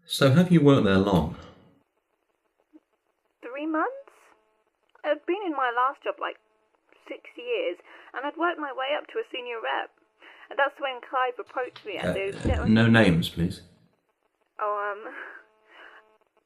So have you worked there long? 3 months? I'd been in my last job like 6 years, and I'd worked my way up to a senior rep. And that's when Clive approached me at the... No names, please. Oh,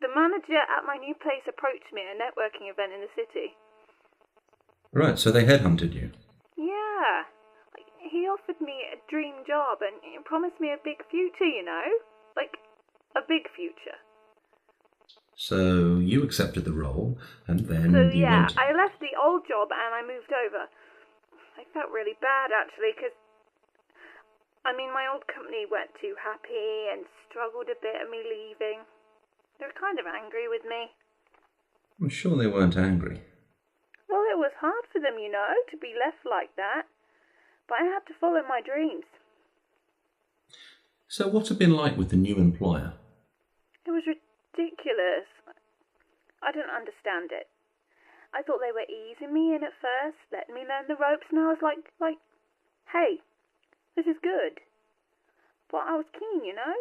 the manager at my new place approached me at a networking event in the city. Right, so they headhunted you. Yeah. He offered me a dream job and he promised me a big future, you know? Like, a big future. So you accepted the role, and then So you yeah, went... I left the old job and I moved over. I felt really bad, actually, because... my old company weren't too happy and struggled a bit at me leaving. They were kind of angry with me. I'm sure they weren't angry. Well, it was hard for them, you know, to be left like that. But I had to follow my dreams. So what's it been like with the new employer? It was ridiculous. I didn't understand it. I thought they were easing me in at first, letting me learn the ropes, and I was like, hey, this is good. But I was keen, you know?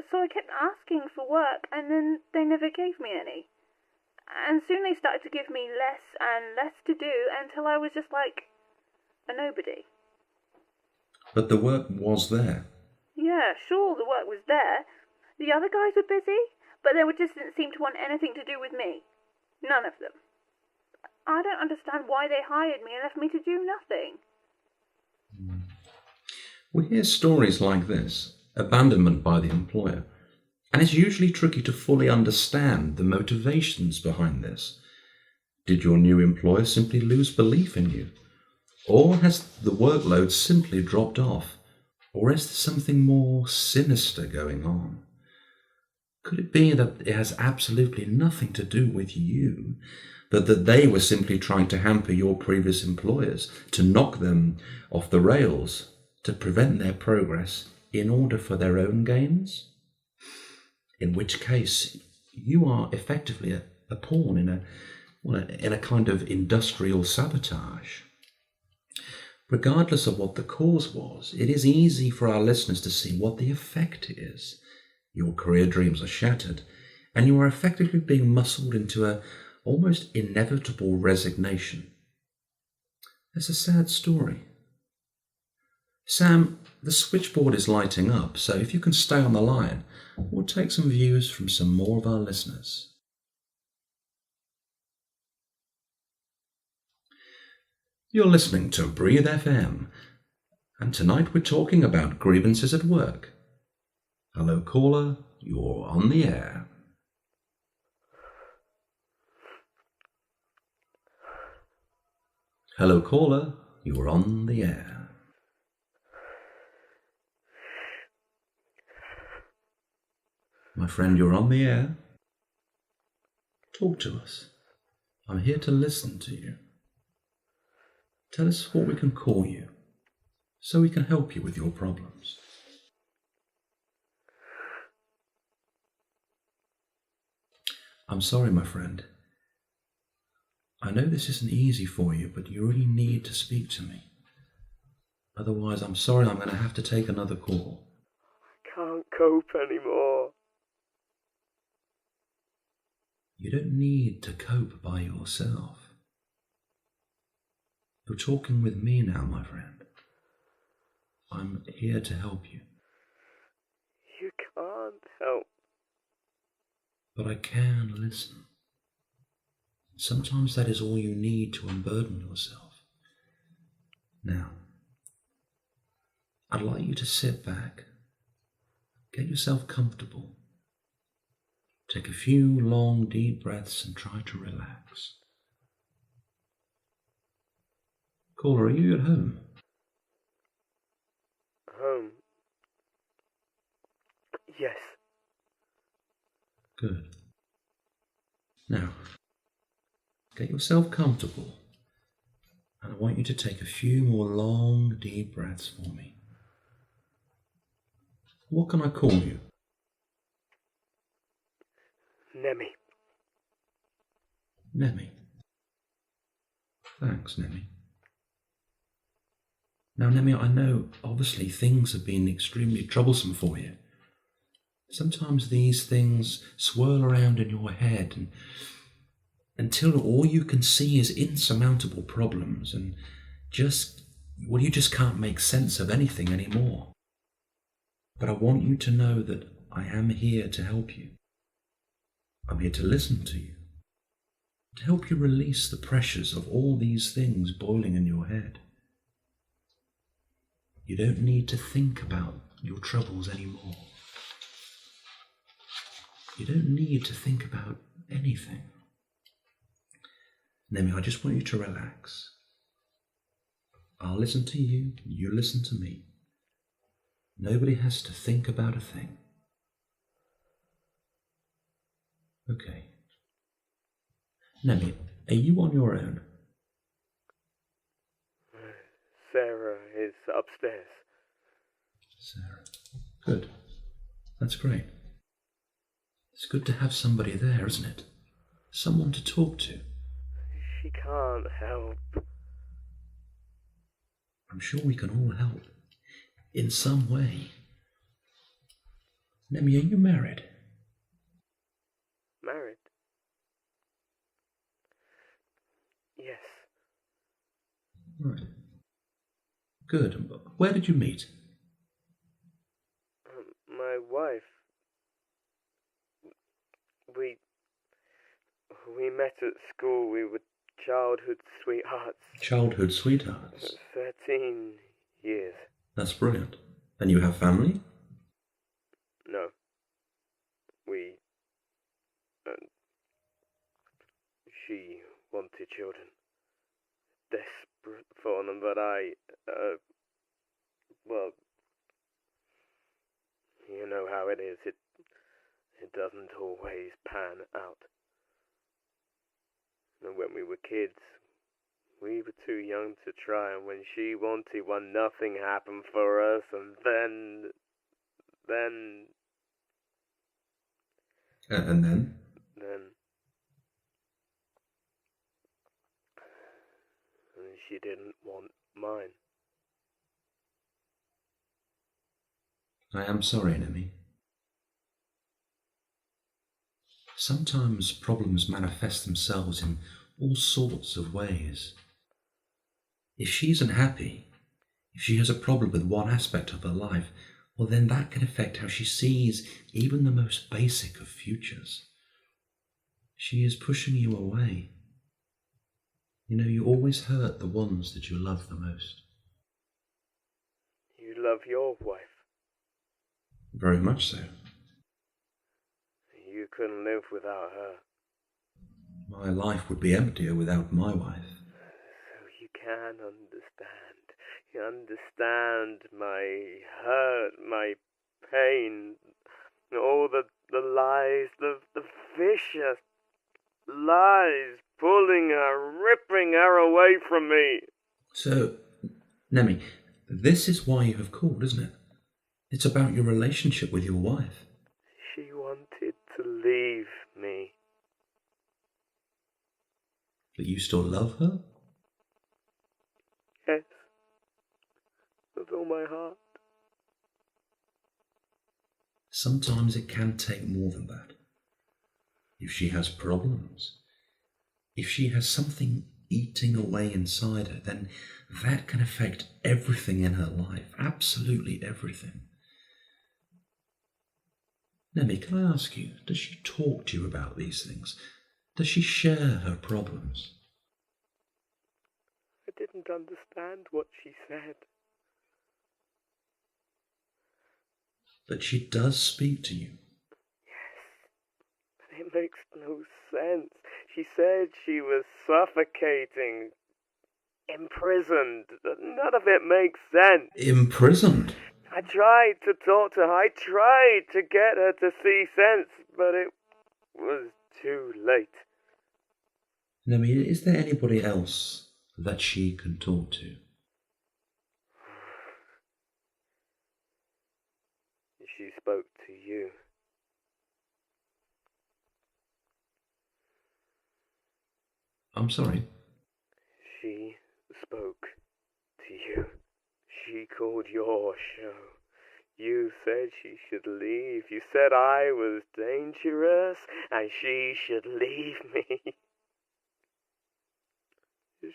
So I kept asking for work, and then they never gave me any. And soon they started to give me less and less to do until I was just like a nobody. But the work was there. Yeah, sure, the work was there. The other guys were busy, but they just didn't seem to want anything to do with me. None of them. I don't understand why they hired me and left me to do nothing. We hear stories like this, abandonment by the employer, and it's usually tricky to fully understand the motivations behind this. Did your new employer simply lose belief in you? Or has the workload simply dropped off? Or is there something more sinister going on? Could it be that it has absolutely nothing to do with you, but that they were simply trying to hamper your previous employers, to knock them off the rails, to prevent their progress in order for their own gains? In which case, you are effectively a pawn in a kind of industrial sabotage. Regardless of what the cause was, it is easy for our listeners to see what the effect is. Your career dreams are shattered, and you are effectively being muscled into a almost inevitable resignation. It's a sad story. Sam, the switchboard is lighting up, so if you can stay on the line, we'll take some views from some more of our listeners. You're listening to Breathe FM, and tonight we're talking about grievances at work. Hello caller, you're on the air. Hello caller, you're on the air. My friend, you're on the air. Talk to us. I'm here to listen to you. Tell us what we can call you, so we can help you with your problems. I'm sorry, my friend. I know this isn't easy for you, but you really need to speak to me. Otherwise, I'm sorry, I'm going to have to take another call. I can't cope anymore. You don't need to cope by yourself. You're talking with me now, my friend. I'm here to help you. You can't help. But I can listen. Sometimes that is all you need to unburden yourself. Now, I'd like you to sit back, get yourself comfortable, take a few long, deep breaths and try to relax. Caller, are you at home? Home? Yes. Good. Now, get yourself comfortable, and I want you to take a few more long, deep breaths for me. What can I call you? Nemi. Nemi. Thanks, Nemi. Now, Nemi, I know obviously things have been extremely troublesome for you, Sometimes these things swirl around in your head until all you can see is insurmountable problems and you just can't make sense of anything anymore. But I want you to know that I am here to help you. I'm here to listen to you, to help you release the pressures of all these things boiling in your head. You don't need to think about your troubles anymore. You don't need to think about anything. Nemi, I just want you to relax. I'll listen to you, you listen to me. Nobody has to think about a thing. Okay. Nemi, are you on your own? Sarah is upstairs. Sarah. Good. That's great. It's good to have somebody there, isn't it? Someone to talk to. She can't help. I'm sure we can all help. In some way. Nemi, are you married? Married? Yes. Right. Good. Where did you meet? My wife. We met at school. We were childhood sweethearts. Childhood sweethearts. 13 years. That's brilliant. And you have family? No. We... she wanted children. Desperate for them, but well, you know how it is. It doesn't always pan out. And when we were kids, we were too young to try, and when she wanted one, nothing happened for us, and then... And then? She didn't want mine. I am sorry, Nemi. Sometimes problems manifest themselves in all sorts of ways. If she's unhappy, if she has a problem with one aspect of her life, well, then that can affect how she sees even the most basic of futures. She is pushing you away. You know, you always hurt the ones that you love the most. You love your wife. Very much so. You couldn't live without her. My life would be emptier without my wife. So you can understand. You understand my hurt, my pain, all the lies, the vicious lies, pulling her, ripping her away from me. So, Nemi, this is why you have called, isn't it? It's about your relationship with your wife. She wanted to leave me. But you still love her? Yes. With all my heart. Sometimes it can take more than that. If she has problems, if she has something eating away inside her, then that can affect everything in her life, absolutely everything. Nemi, can I ask you, does she talk to you about these things? Does she share her problems? I didn't understand what she said. But she does speak to you. Yes, but it makes no sense. She said she was suffocating, imprisoned. None of it makes sense. Imprisoned? I tried to talk to her. I tried to get her to see sense, but it was too late. Nemi, is there anybody else that she can talk to? She spoke to you. I'm sorry. She spoke to you. She called your show. You said she should leave. You said I was dangerous and she should leave me.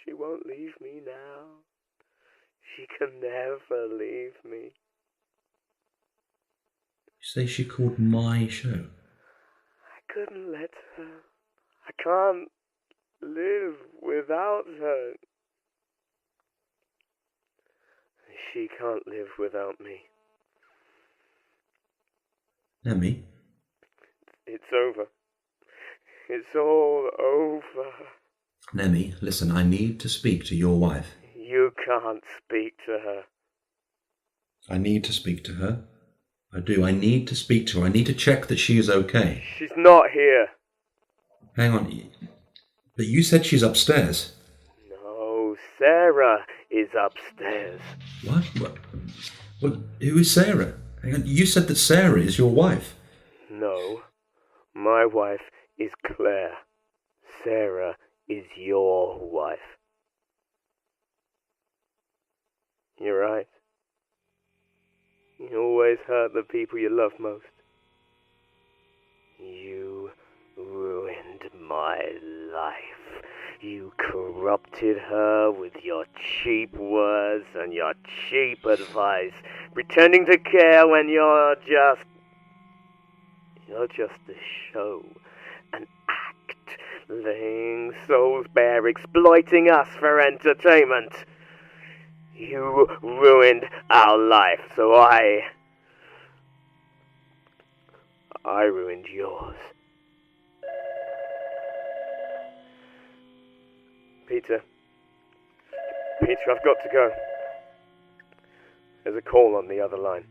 She won't leave me now. She can never leave me. You say she called my show? I couldn't let her. I can't live without her. She can't live without me. Lemmy? It's over. It's all over. Lemmy, listen, I need to speak to your wife. You can't speak to her. I need to speak to her. I do. I need to speak to her. I need to check that she is okay. She's not here. Hang on. But you said she's upstairs. No, Sarah is upstairs. What? What? Who is Sarah? Hang on. You said that Sarah is your wife. No, my wife is Claire. Sarah is your wife. You're right. You always hurt the people you love most. You ruined my life. You corrupted her with your cheap words and your cheap advice, pretending to care when you're just a show, an act, laying souls bare, exploiting us for entertainment. You ruined our life, so I ruined yours. Peter, I've got to go. There's a call on the other line.